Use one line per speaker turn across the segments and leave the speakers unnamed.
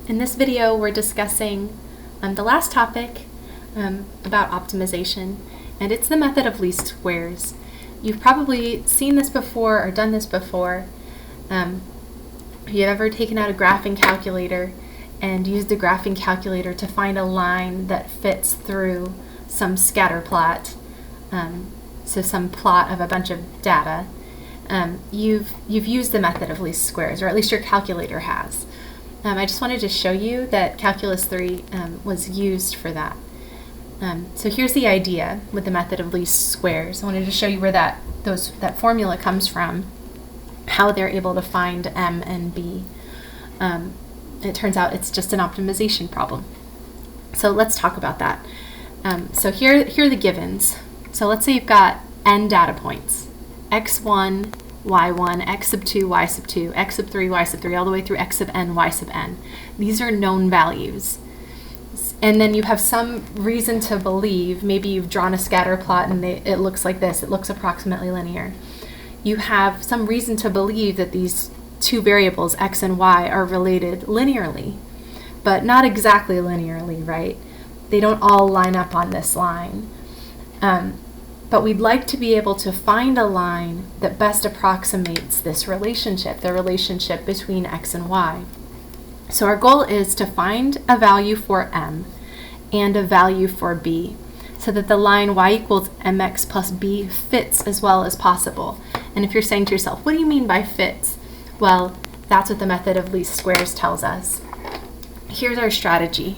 In this video, we're discussing the last topic about optimization, and it's the method of least squares. You've probably seen this before or done this before. Have you ever taken out a graphing calculator and used a graphing calculator to find a line that fits through some scatterplot, so some plot of a bunch of data? You've used the method of least squares, or at least your calculator has. I just wanted to show you that Calculus 3 was used for that. So here's the idea with the method of least squares. I wanted to show you where that formula comes from, how they're able to find m and b. It turns out it's just an optimization problem. So let's talk about that. So here are the givens. So let's say you've got n data points, x1, y1, x sub 2, y sub 2, x sub 3, y sub 3, all the way through x sub n, y sub n. These are known values. And then you have some reason to believe, maybe you've drawn a scatter plot and it looks like this, it looks approximately linear. You have some reason to believe that these two variables, x and y, are related linearly, but not exactly linearly, right? They don't all line up on this line. But we'd like to be able to find a line that best approximates this relationship, the relationship between x and y. So our goal is to find a value for m and a value for b, so that the line y equals mx plus b fits as well as possible. And if you're saying to yourself, what do you mean by fits? Well, that's what the method of least squares tells us. Here's our strategy.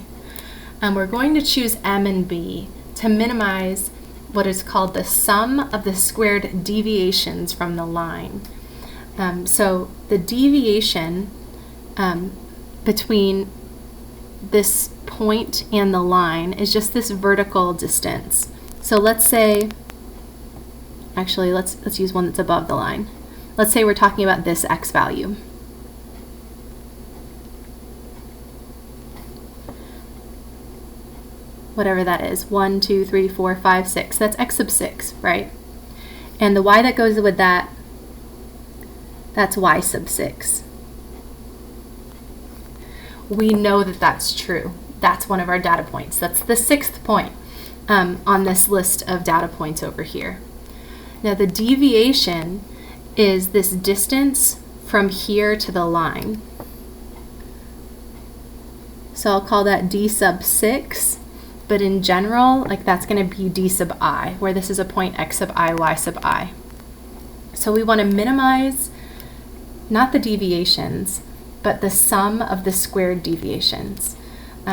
We're going to choose m and b to minimize what is called the sum of the squared deviations from the line. So the deviation between this point and the line is just this vertical distance. So let's say, actually let's use one that's above the line. Let's say we're talking about this x value. Whatever that is, 1, 2, 3, 4, 5, 6. That's x sub 6, right? And the y that goes with that, that's y sub 6. We know that that's true. That's one of our data points. That's the sixth point on this list of data points over here. Now the deviation is this distance from here to the line. So I'll call that d sub 6. But in general, like that's going to be d sub I, where this is a point x sub I, y sub I. So we want to minimize not the deviations, but the sum of the squared deviations.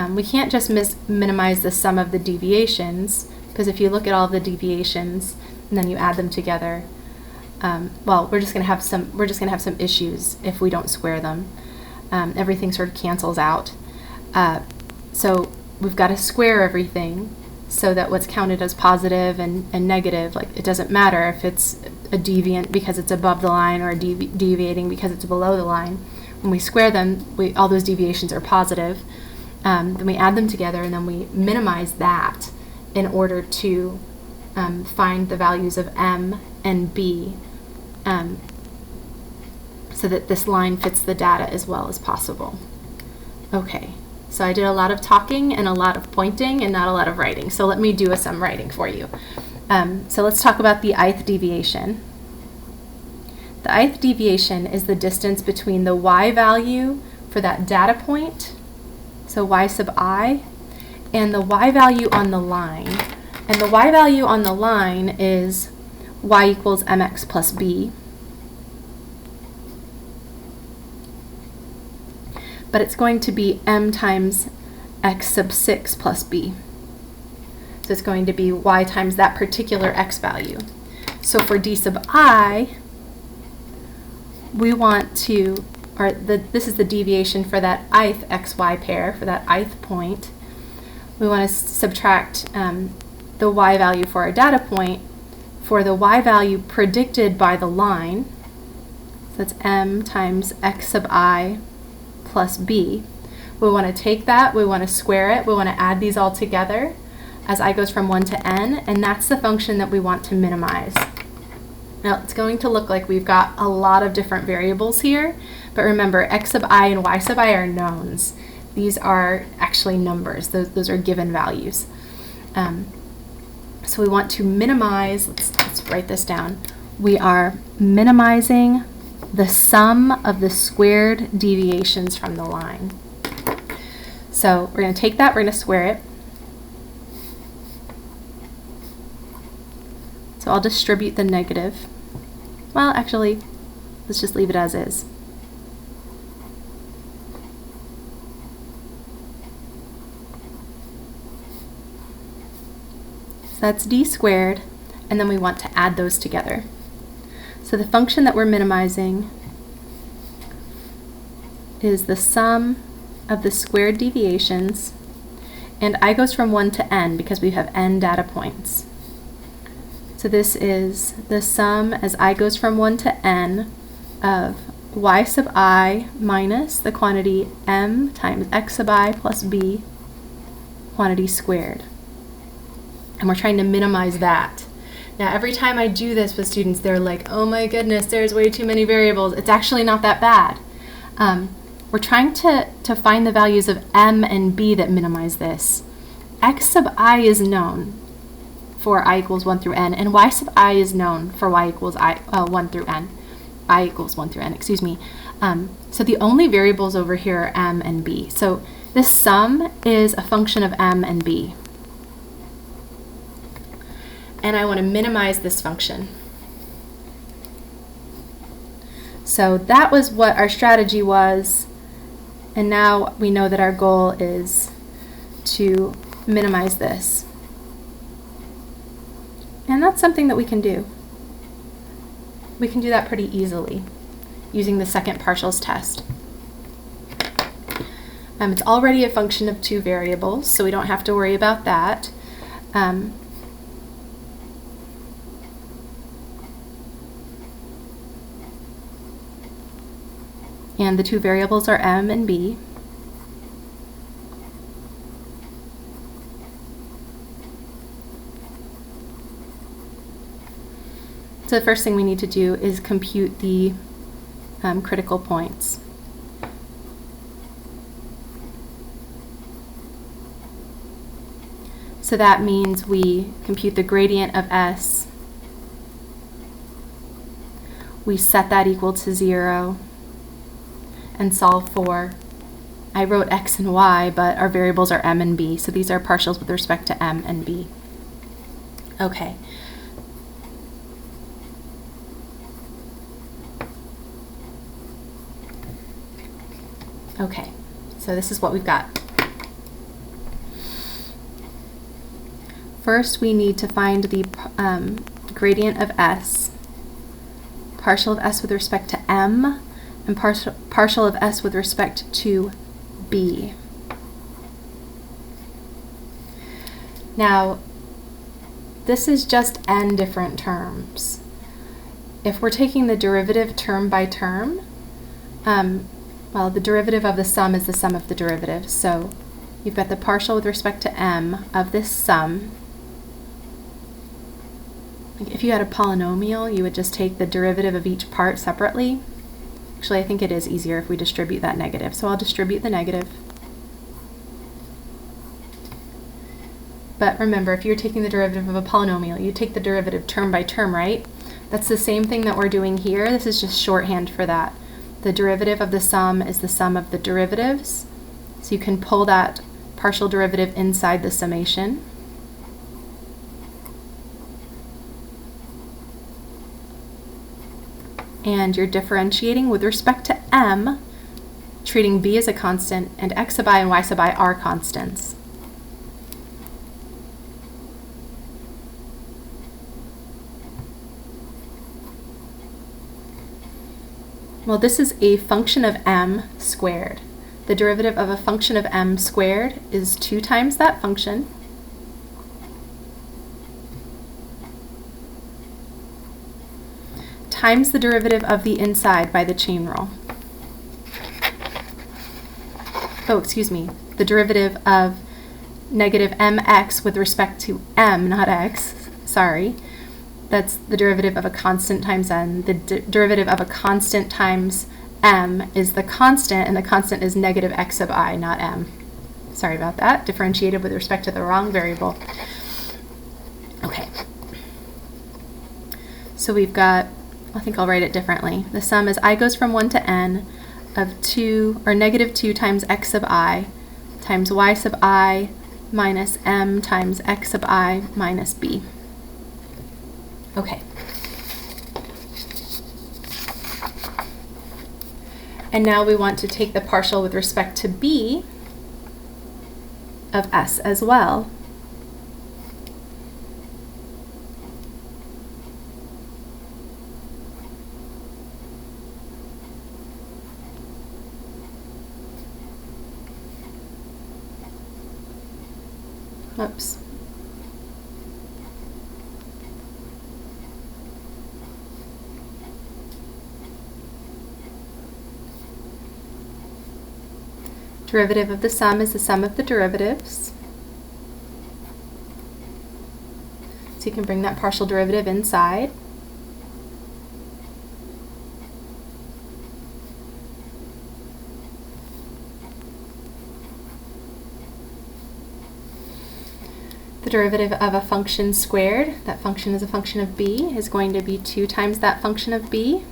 We can't just minimize the sum of the deviations, because if you look at all the deviations and then you add them together, well, we're just going to have some issues if we don't square them. Everything sort of cancels out. So we've got to square everything so that what's counted as positive and negative, like it doesn't matter if it's a deviant because it's above the line or deviating because it's below the line. When we square them, all those deviations are positive. Then we add them together and then we minimize that in order to find the values of m and b so that this line fits the data as well as possible. Okay. So I did a lot of talking and a lot of pointing and not a lot of writing. So let me do some writing for you. So let's talk about the Ayth deviation. The Ayth deviation is the distance between the y value for that data point, so y sub I, and the y value on the line. And the y value on the line is y equals mx plus b. But it's going to be m times x sub 6 plus b. So it's going to be y times that particular x value. So for d sub I, we want to, this is the deviation for that Ayth xy pair, for that Ayth point. We want to subtract the y value for our data point for the y value predicted by the line. So that's m times x sub I plus b. We want to take that, we want to square it, we want to add these all together as I goes from 1 to n, and that's the function that we want to minimize. Now it's going to look like we've got a lot of different variables here, but remember x sub I and y sub I are knowns. These are actually numbers. Those are given values. So we want to minimize, let's write this down. We are minimizing the sum of the squared deviations from the line. So we're going to take that, we're going to square it. So I'll distribute the negative. Well, actually, let's just leave it as is. So that's d squared, and then we want to add those together. So the function that we're minimizing is the sum of the squared deviations, and I goes from 1 to n because we have n data points. So this is the sum as I goes from 1 to n of y sub I minus the quantity m times x sub I plus b quantity squared. And we're trying to minimize that. Now every time I do this with students, they're like, oh my goodness, there's way too many variables. It's actually not that bad. We're trying to find the values of m and b that minimize this. X sub I is known for I equals 1 through n, and y sub I is known for y equals 1 through n. I equals 1 through n, excuse me. So the only variables over here are m and b. So this sum is a function of m and b. And I want to minimize this function. So that was what our strategy was, and now we know that our goal is to minimize this. And that's something that we can do. We can do that pretty easily using the second partials test. It's already a function of 2 variables, so we don't have to worry about that. And the 2 variables are m and b. So the first thing we need to do is compute the critical points. So that means we compute the gradient of s. We set that equal to 0. And solve for, I wrote x and y, but our variables are m and b, so these are partials with respect to m and b. Okay. Okay, so this is what we've got. First, we need to find the gradient of s, partial of s with respect to m, and partial of s with respect to b. Now, this is just n different terms. If we're taking the derivative term by term, well, the derivative of the sum is the sum of the derivatives. So you've got the partial with respect to m of this sum. If you had a polynomial, you would just take the derivative of each part separately. Actually, I think it is easier if we distribute that negative. So I'll distribute the negative. But remember, if you're taking the derivative of a polynomial, you take the derivative term by term, right? That's the same thing that we're doing here. This is just shorthand for that. The derivative of the sum is the sum of the derivatives. So you can pull that partial derivative inside the summation. And you're differentiating with respect to m, treating b as a constant, and x sub I and y sub I are constants. Well, this is a function of m squared. The derivative of a function of m squared is 2 times that function. Times the derivative of the inside by the chain rule. Oh, excuse me, the derivative of negative mx with respect to m, not x, sorry. That's the derivative of a constant times n. The derivative of a constant times m is the constant, and the constant is negative x sub I, not m. Sorry about that. Differentiated with respect to the wrong variable. Okay. So we've got, I think I'll write it differently. The sum is I goes from 1 to n of 2, or negative 2 times x sub I times y sub I minus m times x sub I minus b. Okay. And now we want to take the partial with respect to b of s as well. Whoops. Derivative of the sum is the sum of the derivatives. So you can bring that partial derivative inside. The derivative of a function squared, that function is a function of b, is going to be 2 times that function of b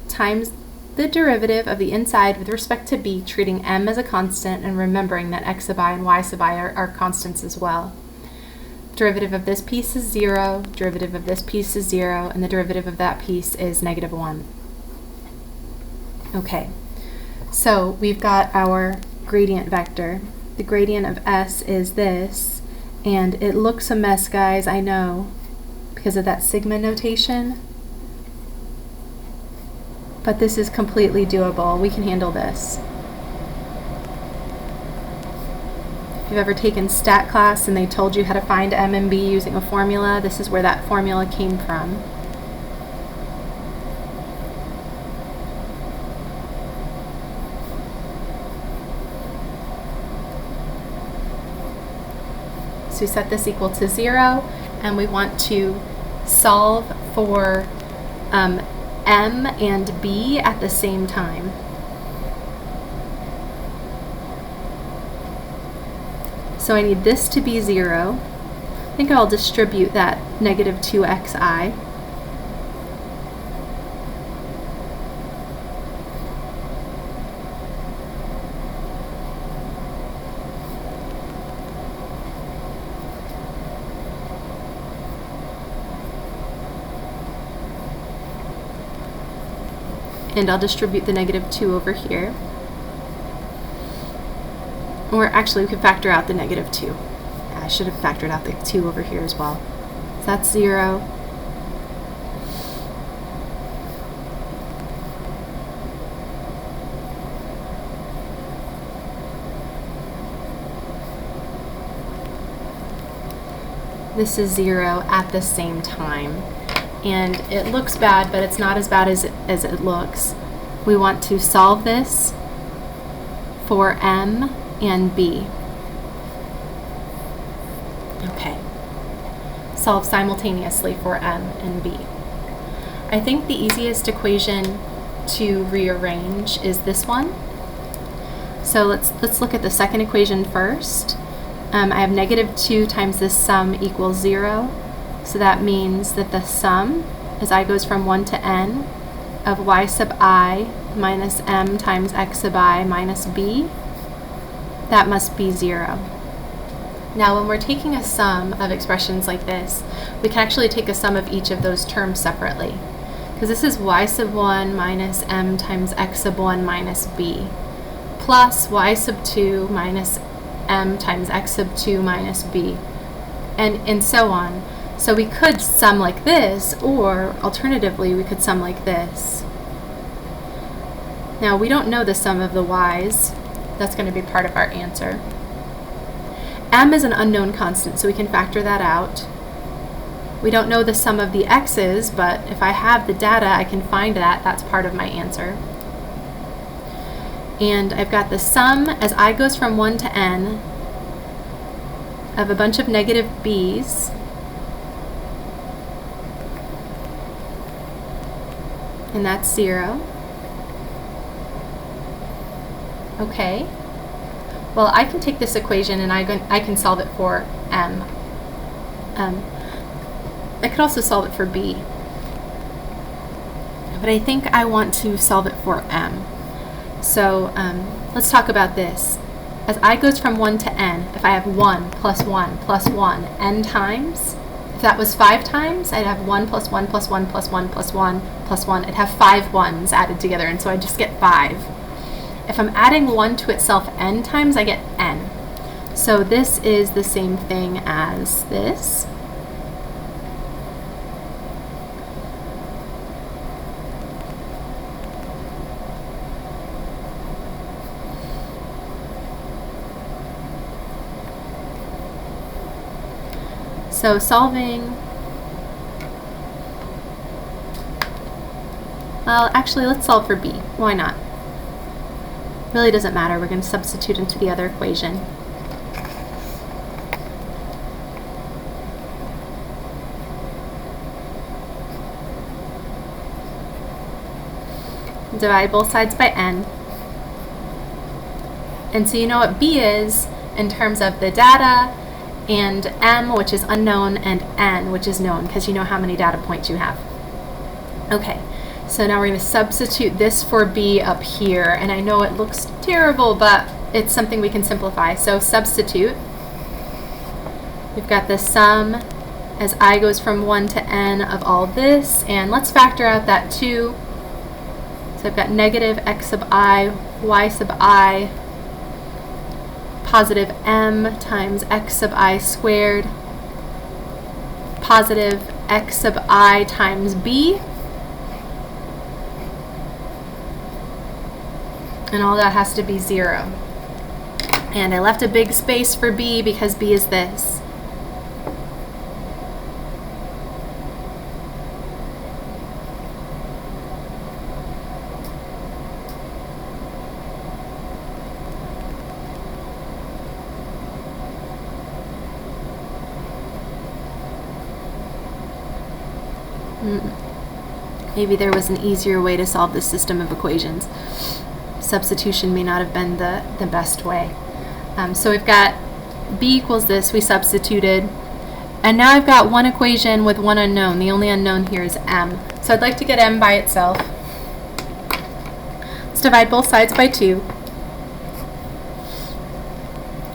times the derivative of the inside with respect to b, treating m as a constant and remembering that x sub I and y sub I are constants as well. Derivative of this piece is 0, derivative of this piece is 0, and the derivative of that piece is negative 1. Okay, so we've got our gradient vector. The gradient of s is this, and it looks a mess, guys, I know, because of that sigma notation. But this is completely doable. We can handle this. If you've ever taken stat class and they told you how to find m and b using a formula, this is where that formula came from. So we set this equal to 0, and we want to solve for m and b at the same time. So I need this to be 0. I think I'll distribute that negative 2xi. And I'll distribute the negative 2 over here. Or actually, we could factor out the negative 2. I should have factored out the 2 over here as well. So that's 0. This is 0 at the same time. And it looks bad, but it's not as bad as it looks. We want to solve this for m and b. Okay. Solve simultaneously for m and b. I think the easiest equation to rearrange is this one. So let's look at the second equation first. I have negative 2 times this sum equals 0. So that means that the sum, as I goes from 1 to n, of y sub I minus m times x sub I minus b, that must be 0. Now when we're taking a sum of expressions like this, we can actually take a sum of each of those terms separately. Because this is y sub 1 minus m times x sub 1 minus b, plus y sub 2 minus m times x sub 2 minus b, and so on. So we could sum like this, or alternatively we could sum like this. Now we don't know the sum of the y's. That's going to be part of our answer. M is an unknown constant, so we can factor that out. We don't know the sum of the x's, but if I have the data, I can find that. That's part of my answer. And I've got the sum, as I goes from 1 to n, of a bunch of negative b's and that's 0. Okay. Well, I can take this equation and I can solve it for m. I could also solve it for b, but I think I want to solve it for m. So let's talk about this. As I goes from 1 to n, if I have 1 plus 1 plus 1 n times, if that was 5 times, I'd have 1 plus 1 plus 1 plus 1 plus 1 plus 1. I'd have 5 ones added together, and so I just get 5. If I'm adding 1 to itself n times, I get n. So this is the same thing as this. So solving, well, actually, let's solve for b. Why not? Really doesn't matter. We're going to substitute into the other equation. Divide both sides by n. And so you know what b is in terms of the data, and m, which is unknown, and n, which is known, because you know how many data points you have. Okay, so now we're going to substitute this for b up here, and I know it looks terrible, but it's something we can simplify. So substitute. We've got the sum as I goes from 1 to n of all this, and let's factor out that 2. So I've got negative x sub I, y sub I, positive m times x sub I squared, positive x sub I times b, and all that has to be 0. And I left a big space for b because b is this. Maybe there was an easier way to solve this system of equations. Substitution may not have been the best way. So we've got b equals this, we substituted, and now I've got one equation with one unknown. The only unknown here is m. So I'd like to get m by itself. Let's divide both sides by 2.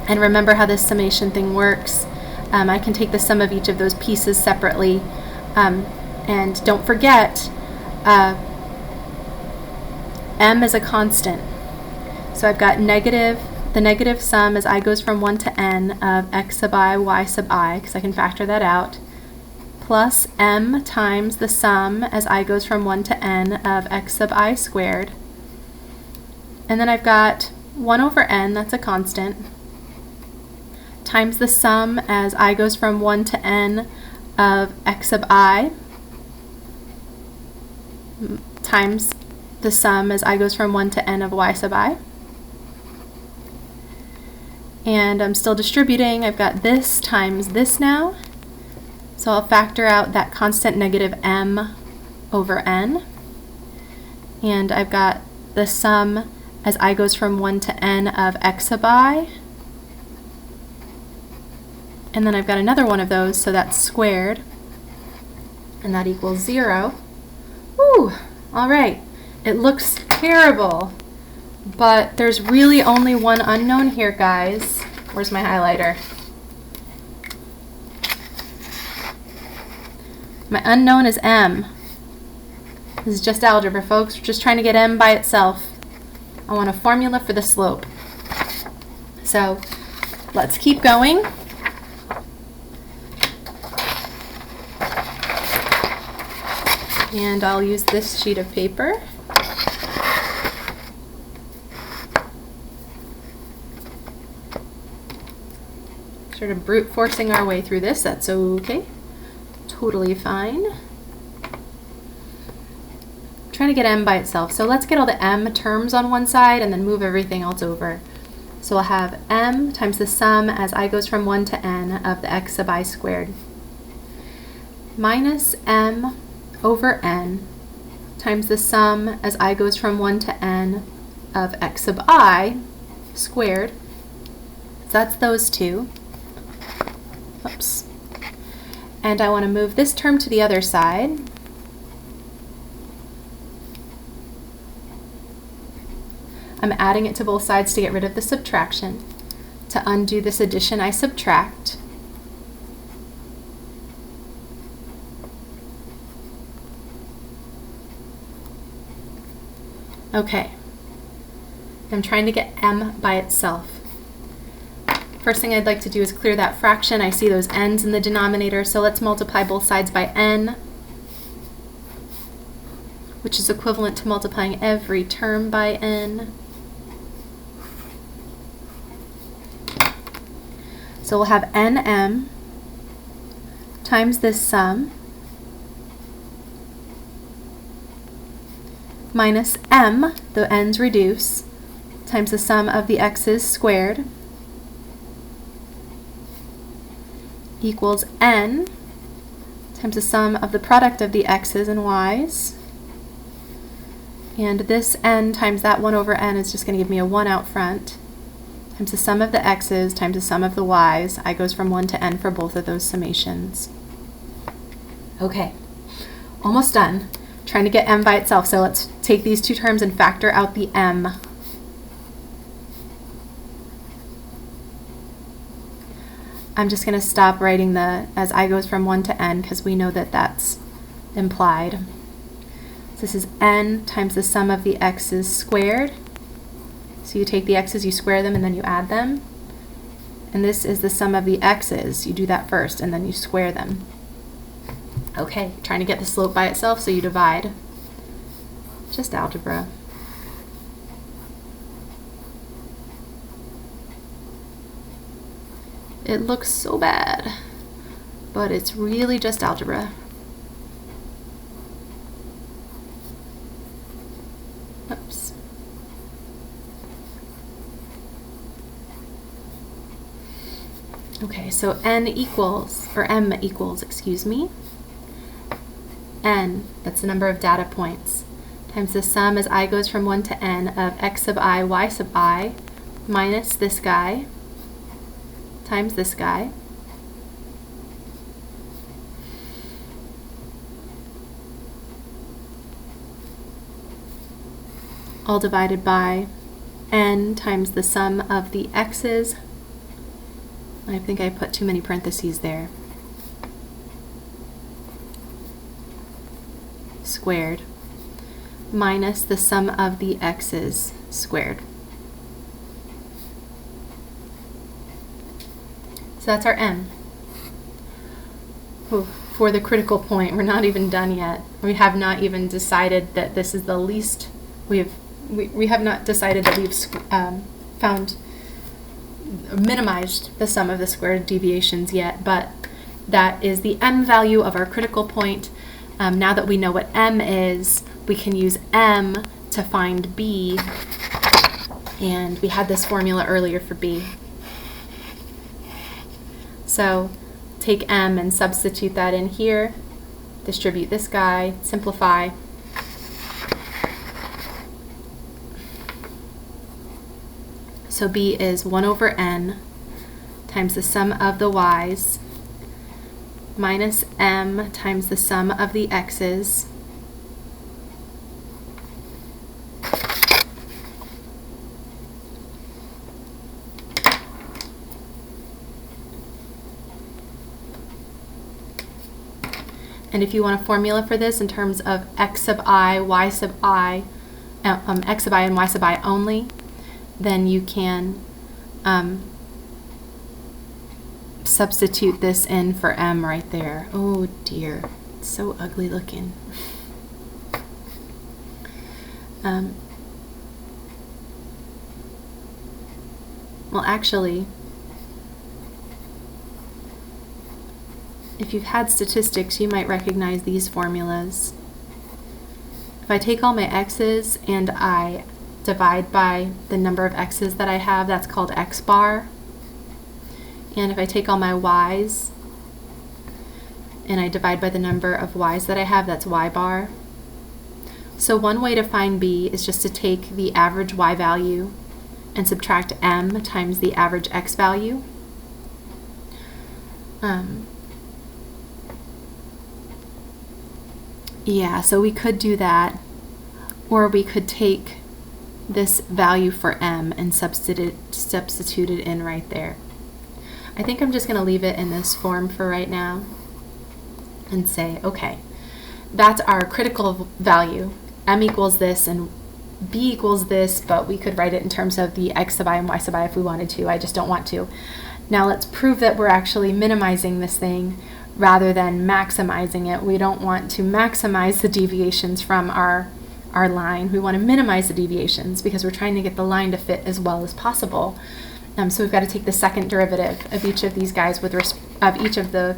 And remember how this summation thing works. I can take the sum of each of those pieces separately. And don't forget, m is a constant. So I've got the negative sum as I goes from 1 to n of x sub I, y sub I, because I can factor that out, plus m times the sum as I goes from 1 to n of x sub I squared. And then I've got 1 over n, that's a constant, times the sum as I goes from 1 to n of x sub I, times the sum as I goes from 1 to n of y sub I. And I'm still distributing. I've got this times this now. So I'll factor out that constant negative m over n. And I've got the sum as I goes from 1 to n of x sub I. And then I've got another one of those, so that's squared. And that equals 0. Whew, all right. It looks terrible, but there's really only one unknown here, guys. Where's my highlighter? My unknown is m. This is just algebra, folks. We're just trying to get m by itself. I want a formula for the slope. So let's keep going. And I'll use this sheet of paper. Sort of brute forcing our way through this, that's okay. Totally fine. Trying to get m by itself. So let's get all the m terms on one side and then move everything else over. So we'll have m times the sum as I goes from 1 to n of the x sub I squared minus m over n times the sum as I goes from 1 to n of x sub I squared. So that's those two. Oops. And I want to move this term to the other side. I'm adding it to both sides to get rid of the subtraction. To undo this addition, I subtract. Okay. I'm trying to get m by itself. First thing I'd like to do is clear that fraction. I see those n's in the denominator, so let's multiply both sides by n, which is equivalent to multiplying every term by n. So we'll have nm times this sum minus m, the n's reduce, times the sum of the x's squared equals n times the sum of the product of the x's and y's. And this n times that 1 over n is just going to give me a 1 out front, times the sum of the x's times the sum of the y's. I goes from 1 to n for both of those summations. Okay, almost done. Trying to get m by itself, so let's take these two terms and factor out the m. I'm just going to stop writing the as I goes from 1 to n because we know that that's implied. So this is n times the sum of the x's squared. So you take the x's, you square them, and then you add them. And this is the sum of the x's. You do that first, and then you square them. Okay, trying to get the slope by itself, so you divide. Just algebra. It looks so bad, but it's really just algebra. Oops. Okay, so m equals, excuse me, n, that's the number of data points, times the sum as I goes from 1 to n of x sub I, y sub I, minus this guy, times this guy, all divided by n times the sum of the x's. I think I put too many parentheses there. Squared minus the sum of the x's squared. So that's our m. Ooh, for the critical point, we're not even done yet. We have not even decided that this is the least. We have not decided that we've minimized the sum of the squared deviations yet, but that is the m value of our critical point. Now that we know what m is, we can use m to find b, and we had this formula earlier for b. So take m and substitute that in here, distribute this guy, simplify. So b is 1 over n times the sum of the y's minus m times the sum of the x's and if you want a formula for this in terms of x sub I, y sub I, x sub I and y sub I only, then you can substitute this in for m right there. Oh dear, it's so ugly looking. Well, actually, if you've had statistics, you might recognize these formulas. If I take all my x's and I divide by the number of x's that I have, that's called x bar. And if I take all my y's and I divide by the number of y's that I have, that's y bar. So one way to find b is just to take the average y value and subtract m times the average x value. Yeah, so we could do that, or we could take this value for m and substitute it in right there. I think I'm just going to leave it in this form for right now and say, okay, that's our critical value. M equals this and b equals this, but we could write it in terms of the x sub I and y sub I if we wanted to. I just don't want to. Now let's prove that we're actually minimizing this thing rather than maximizing it. We don't want to maximize the deviations from our line. We want to minimize the deviations because we're trying to get the line to fit as well as possible. So we've got to take the second derivative of each of these guys of the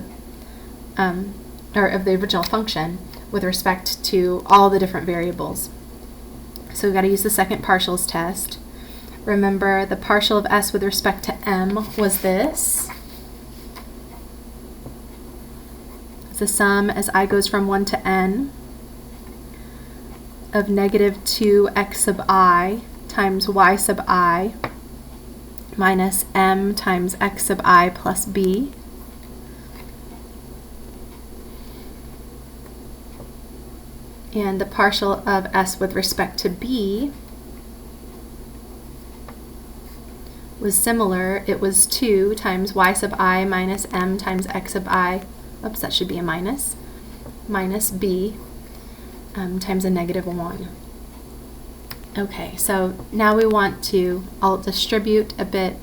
original function with respect to all the different variables. So we've got to use the second partials test. Remember, the partial of s with respect to m was this. The sum as I goes from 1 to n of negative 2x sub I times y sub I minus m times x sub I plus b. And the partial of s with respect to b was similar. It was 2 times y sub I minus m times x sub I, oops, that should be a minus b times a negative 1. Okay, so now we want to, I'll distribute a bit.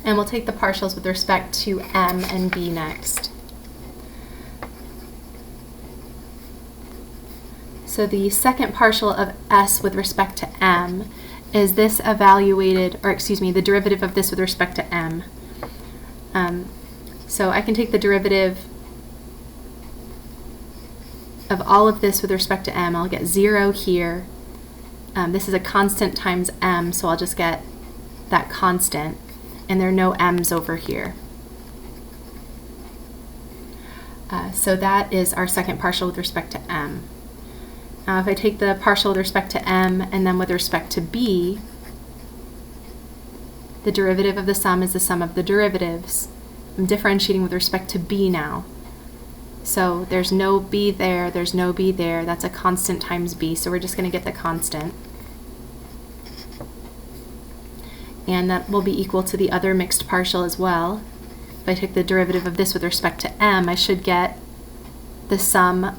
And we'll take the partials with respect to m and b next. So the second partial of s with respect to m is this evaluated, or excuse me, the derivative of this with respect to m. So I can take the derivative of all of this with respect to m. I'll get 0 here. This is a constant times m, so I'll just get that constant. And there are no m's over here. So that is our second partial with respect to m. Now if I take the partial with respect to m and then with respect to b, the derivative of the sum is the sum of the derivatives. I'm differentiating with respect to b now. So there's no b there, there's no b there. That's a constant times b, so we're just going to get the constant. And that will be equal to the other mixed partial as well. If I take the derivative of this with respect to m, I should get the sum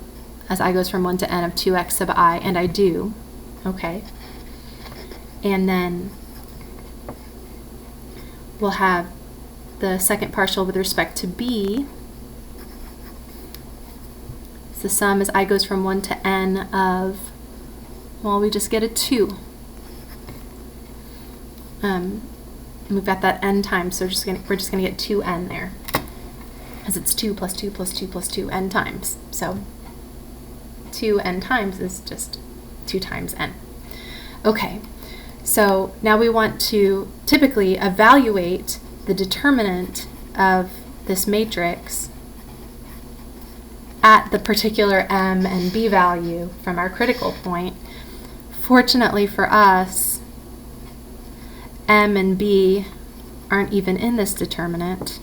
as I goes from 1 to n of 2x sub I, and I do. Okay. And then we'll have the second partial with respect to b. The sum as I goes from 1 to n of, well, we just get a 2. We've got that n times, so we're just gonna get 2n there, as it's 2 plus 2 plus 2 plus 2 n times. So 2n times is just 2 times n. Okay, so now we want to typically evaluate the determinant of this matrix at the particular m and b value from our critical point. Fortunately for us, m and b aren't even in this determinant.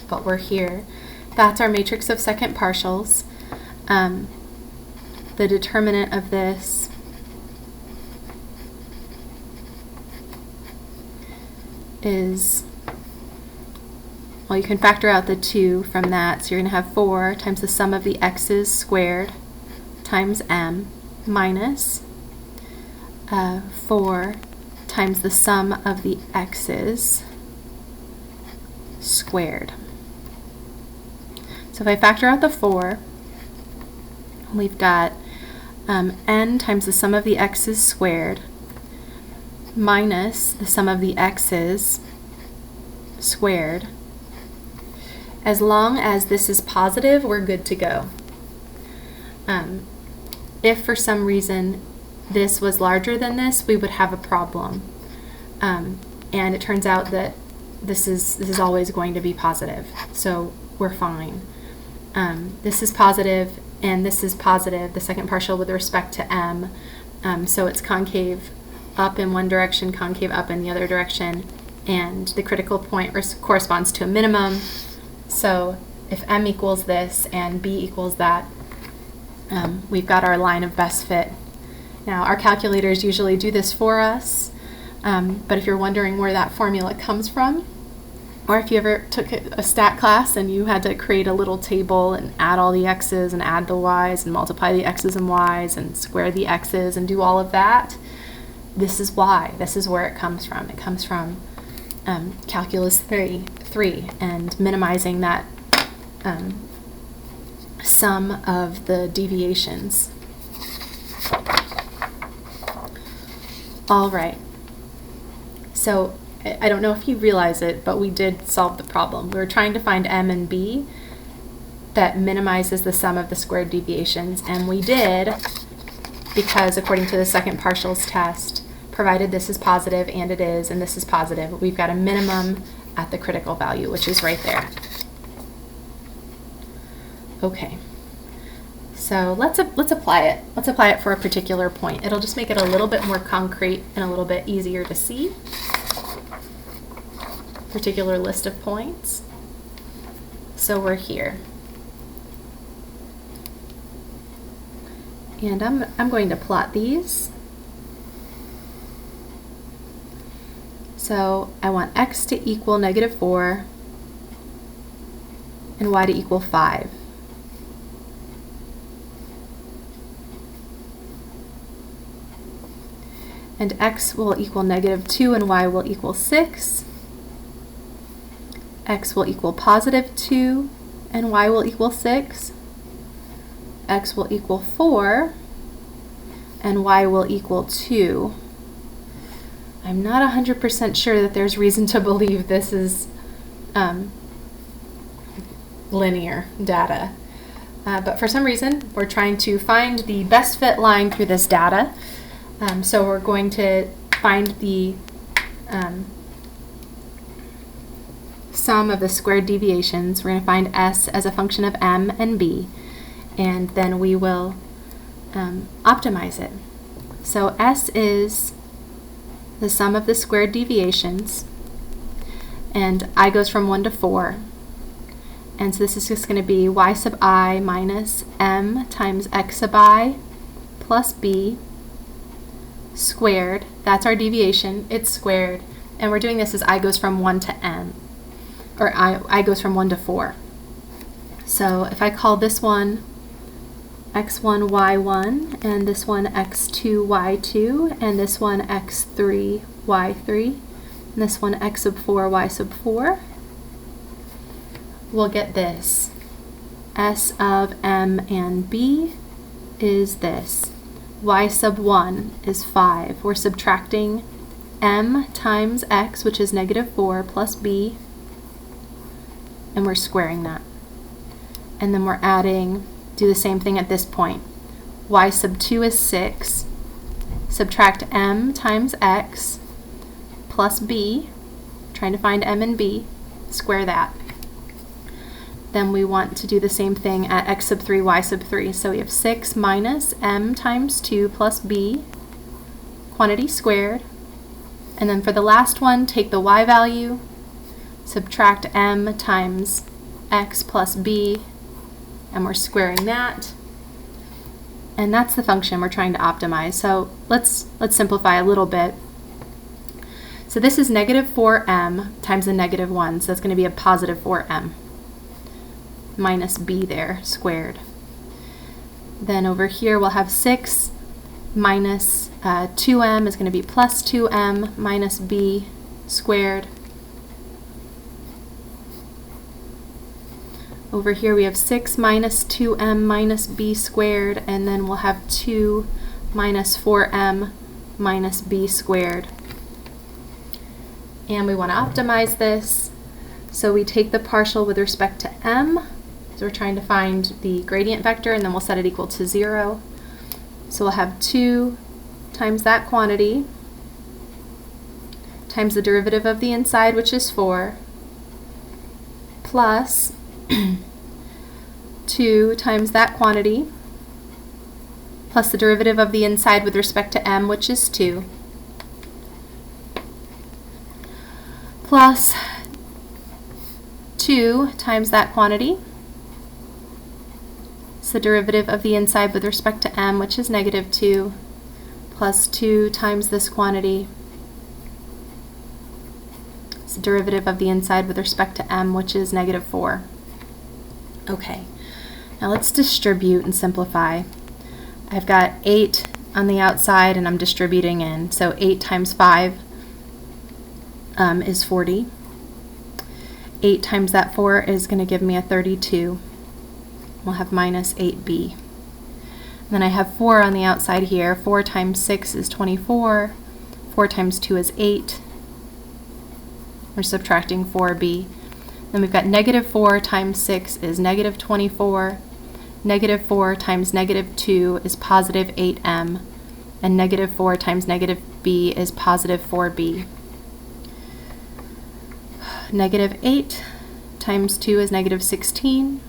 But we're here. That's our matrix of second partials. The determinant of this is, well, you can factor out the 2 from that, so you're going to have 4 times the sum of the x's squared times m minus 4 times the sum of the x's squared. So if I factor out the 4, we've got n times the sum of the x's squared minus the sum of the x's squared. As long as this is positive, we're good to go. If for some reason this was larger than this, we would have a problem. And it turns out that this is always going to be positive, so we're fine. This is positive, and this is positive, the second partial with respect to m, so it's concave up in one direction, concave up in the other direction, and the critical point corresponds to a minimum. So if m equals this and b equals that, we've got our line of best fit. Now, our calculators usually do this for us, but if you're wondering where that formula comes from, or if you ever took a stat class and you had to create a little table and add all the x's and add the y's and multiply the x's and y's and square the x's and do all of that, this is why. This is where it comes from. It comes from calculus 3 and minimizing that sum of the deviations. All right. So I don't know if you realize it, but we did solve the problem. We were trying to find m and b that minimizes the sum of the squared deviations, and we did because according to the second partials test, provided this is positive, and it is, and this is positive, we've got a minimum at the critical value, which is right there. Okay, so let's apply it. Let's apply it for a particular point. It'll just make it a little bit more concrete and a little bit easier to see. Particular list of points. So we're here. And I'm going to plot these. So I want x to equal -4 and y to equal 5. And x will equal -2 and y will equal 6. X will equal +2 and y will equal 6. X will equal 4 and y will equal 2. I'm not 100% sure that there's reason to believe this is linear data. But for some reason, we're trying to find the best fit line through this data. So we're going to find the sum of the squared deviations. We're going to find s as a function of m and b, and then we will optimize it. So s is the sum of the squared deviations, and I goes from 1 to 4. And so this is just going to be y sub I minus m times x sub I plus b squared. That's our deviation. It's squared. And we're doing this as I goes from 1 to m, or I goes from 1 to 4. So if I call this one x1, y1, and this one x2, y2, and this one x3, y3, and this one x sub 4, y sub 4, we'll get this. S of m and b is this. Y sub 1 is 5. We're subtracting m times x, which is -4, plus b, and we're squaring that. And then we're adding, do the same thing at this point. Y sub 2 is 6. Subtract m times x plus b, trying to find m and b, square that. Then we want to do the same thing at x sub 3, y sub 3. So we have 6 minus m times 2 plus b, quantity squared. And then for the last one, take the y value, subtract m times x plus b, and we're squaring that. And that's the function we're trying to optimize. So let's simplify a little bit. So this is -4m times the -1, so that's going to be a +4m. Minus b there, squared. Then over here we'll have 6 minus 2m is going to be plus 2m minus b squared. Over here we have 6 minus 2m minus b squared, and then we'll have 2 minus 4m minus b squared. And we want to optimize this, so we take the partial with respect to m, so we're trying to find the gradient vector, and then we'll set it equal to 0. So we'll have 2 times that quantity times the derivative of the inside, which is 4, plus 2 times that quantity plus the derivative of the inside with respect to m, which is 2, plus 2 times that quantity. It's the derivative of the inside with respect to m, which is negative 2, plus 2 times this quantity. It's the derivative of the inside with respect to m, which is negative 4. Okay, now let's distribute and simplify. I've got 8 on the outside and I'm distributing in, so 8 times 5 is 40. 8 times that 4 is going to give me a 32. We'll have minus 8b. And then I have 4 on the outside here. 4 times 6 is 24. 4 times 2 is 8. We're subtracting 4b. Then we've got negative 4 times 6 is negative 24. Negative 4 times negative 2 is positive 8m. And negative 4 times negative b is positive 4b. Negative 8 times 2 is negative 16.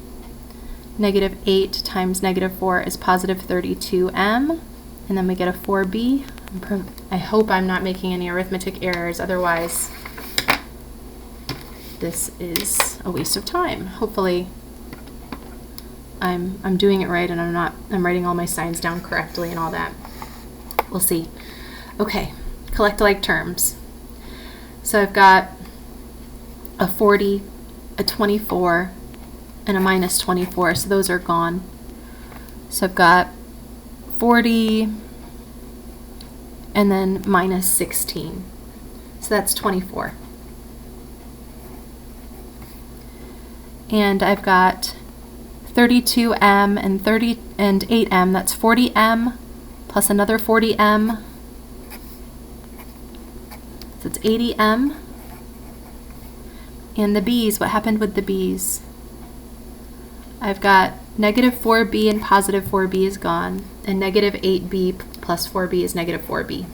Negative 8 times negative 4 is positive 32m. And then we get a 4b. I hope I'm not making any arithmetic errors, otherwise this is a waste of time. Hopefully I'm doing it right and I'm writing all my signs down correctly and all that. We'll see. Okay, collect like terms. So I've got a 40, a 24, and a minus 24, so those are gone. So I've got 40 and then minus 16. So that's 24. And I've got 32m and 8m, that's 40m plus another 40m. So it's 80m. And the b's, what happened with the b's? I've got negative 4b and positive 4b is gone, and negative 8b plus 4b is negative 4b.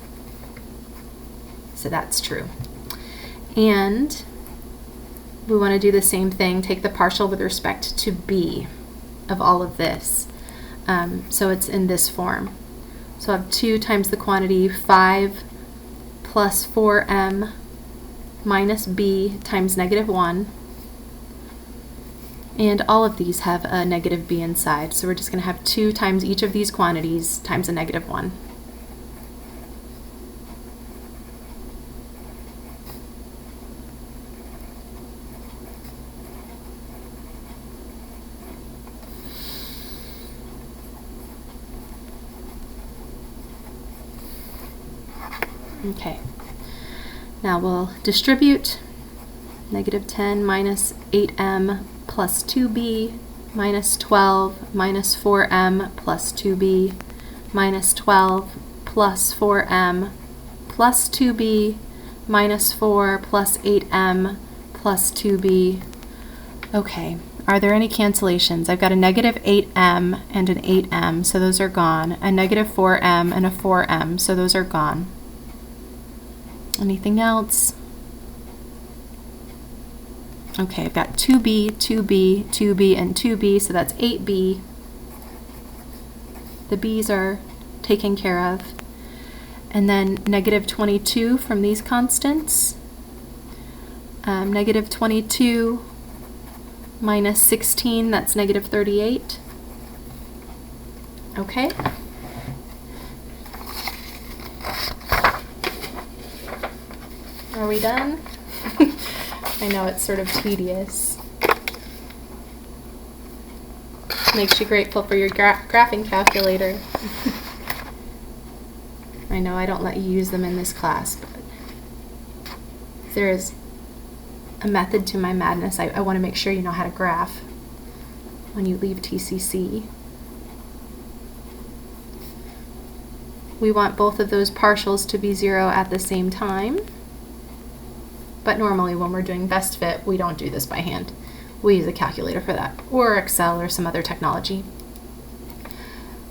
So that's true. And we want to do the same thing, take the partial with respect to b of all of this. So it's in this form. So I have 2 times the quantity 5 plus 4m minus b times negative 1. And all of these have a negative b inside, so we're just going to have 2 times each of these quantities times a negative 1. Okay, now we'll distribute. Negative 10 minus 8m plus 2b minus 12 minus 4m plus 2b minus 12 plus 4m plus 2b minus 4 plus 8m plus 2b. Okay, are there any cancellations? I've got a negative 8m and an 8m, so those are gone. A negative 4m and a 4m, so those are gone. Anything else? Okay, I've got 2b, 2b, 2b, and 2b, so that's 8b. The b's are taken care of. And then negative 22 from these constants. Negative 22 minus 16, that's negative 38. Okay. Are we done? I know it's sort of tedious. Makes you grateful for your graphing calculator. I know I don't let you use them in this class, but there is a method to my madness. I want to make sure you know how to graph. when you leave TCC. We want both of those partials to be 0 at the same time. But normally when we're doing best fit, we don't do this by hand. We use a calculator for that, or Excel or some other technology.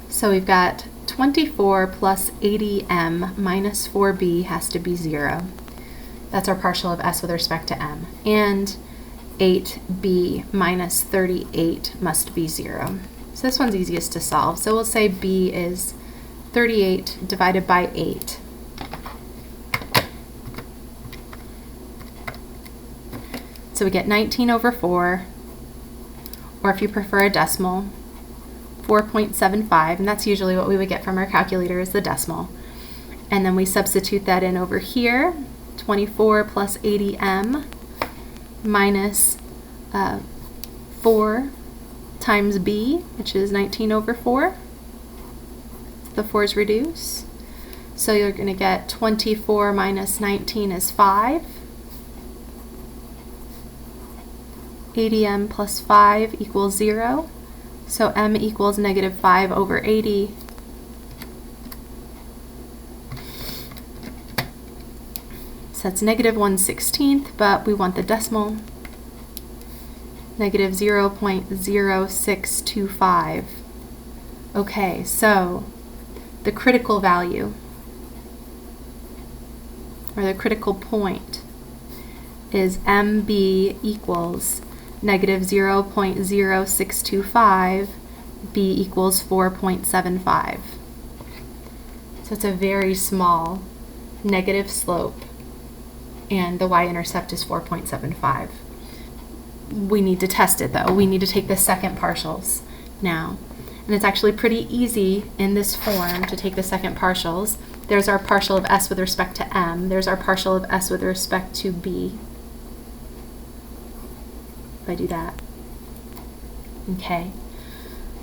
So we've got 24 plus 80m minus 4b has to be 0. That's our partial of s with respect to m. And 8b minus 38 must be 0. So this one's easiest to solve. So we'll say b is 38 divided by 8. So we get 19 over 4, or if you prefer a decimal, 4.75, and that's usually what we would get from our calculator is the decimal. And then we substitute that in over here, 24 plus 80m minus 4 times b, which is 19 over 4. The 4's reduce. So you're going to get 24 minus 19 is 5. 80m plus 5 equals 0. So m equals negative 5 over 80. So that's negative 1/16, but we want the decimal. Negative 0.0625. Okay, so the critical value, or the critical point, is MB equals negative 0.0625, B equals 4.75. So it's a very small negative slope, and the y-intercept is 4.75. We need to test it though. We need to take the second partials now. And it's actually pretty easy in this form to take the second partials. There's our partial of s with respect to m. There's our partial of s with respect to b. If I do that. Okay.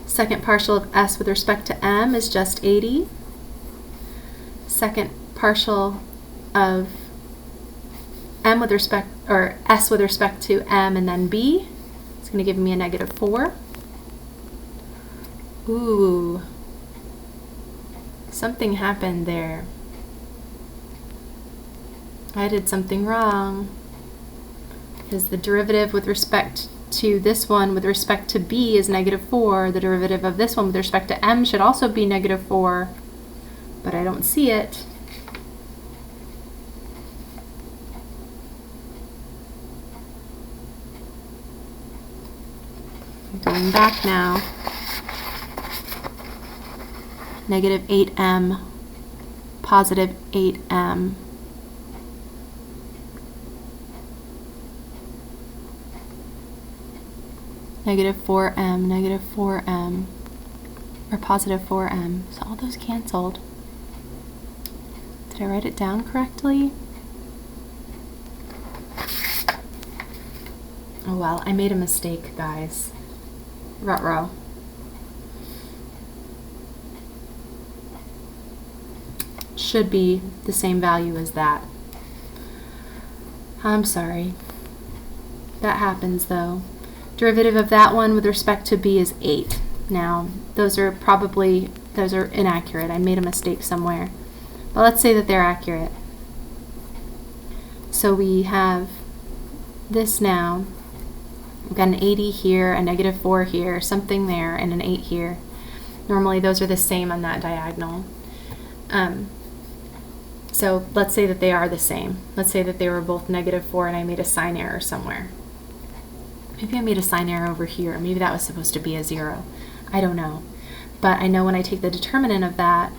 Second partial of s with respect to m is just 80. Second partial of m with respect, or s with respect to m and then b, it's going to give me a negative 4. Ooh, something happened there. I did something wrong, because the derivative with respect to this one with respect to b is negative 4. The derivative of this one with respect to m should also be negative 4, but I don't see it. I'm going back now. Negative 8m, positive 8m. Negative 4m, or positive 4m. So all those canceled. Did I write it down correctly? Oh well, I made a mistake, guys. Ruh-roh. Should be the same value as that. I'm sorry. That happens though. Derivative of that one with respect to b is 8. Now, those are inaccurate. I made a mistake somewhere. But let's say that they're accurate. So we have this now. We've got an 80 here, a negative 4 here, something there, and an 8 here. Normally those are the same on that diagonal. So let's say that they are the same. Let's say that they were both negative 4 and I made a sign error somewhere. Maybe I made a sign error over here. Maybe that was supposed to be a 0. I don't know. But I know when I take the determinant of that,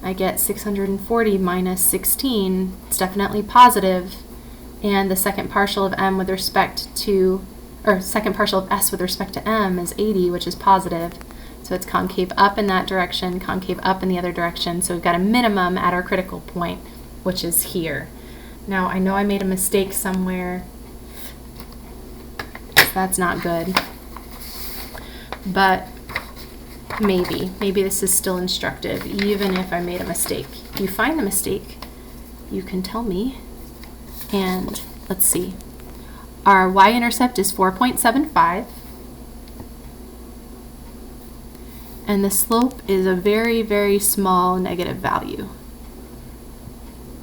I get 640 minus 16. It's definitely positive. And the second partial of m with respect to, or second partial of s with respect to m is 80, which is positive. So it's concave up in that direction, concave up in the other direction. So we've got a minimum at our critical point, which is here. Now I know I made a mistake somewhere. So that's not good. But maybe this is still instructive, even if I made a mistake. If you find the mistake, you can tell me. And let's see. Our y-intercept is 4.75. And the slope is a very, very small negative value.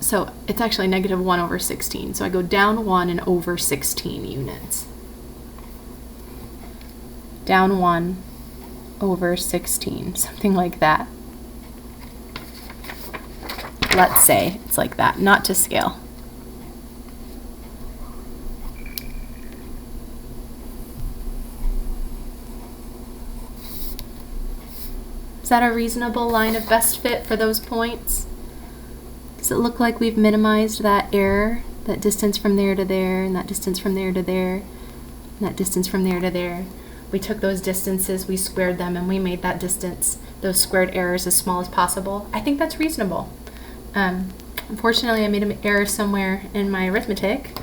So it's actually negative 1 over 16. So I go down 1 and over 16 units. Down 1 over 16, something like that. Let's say it's like that, not to scale. Is that a reasonable line of best fit for those points? Does it look like we've minimized that error, that distance from there to there, and that distance from there to there, and that distance from there to there? We took those distances, we squared them, and we made that distance, those squared errors, as small as possible. I think that's reasonable. Unfortunately, I made an error somewhere in my arithmetic.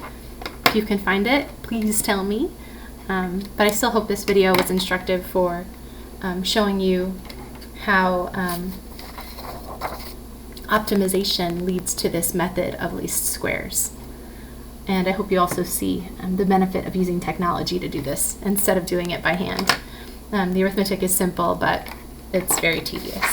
If you can find it, please tell me. But I still hope this video was instructive for showing you how optimization leads to this method of least squares. And I hope you also see the benefit of using technology to do this instead of doing it by hand. The arithmetic is simple, but it's very tedious.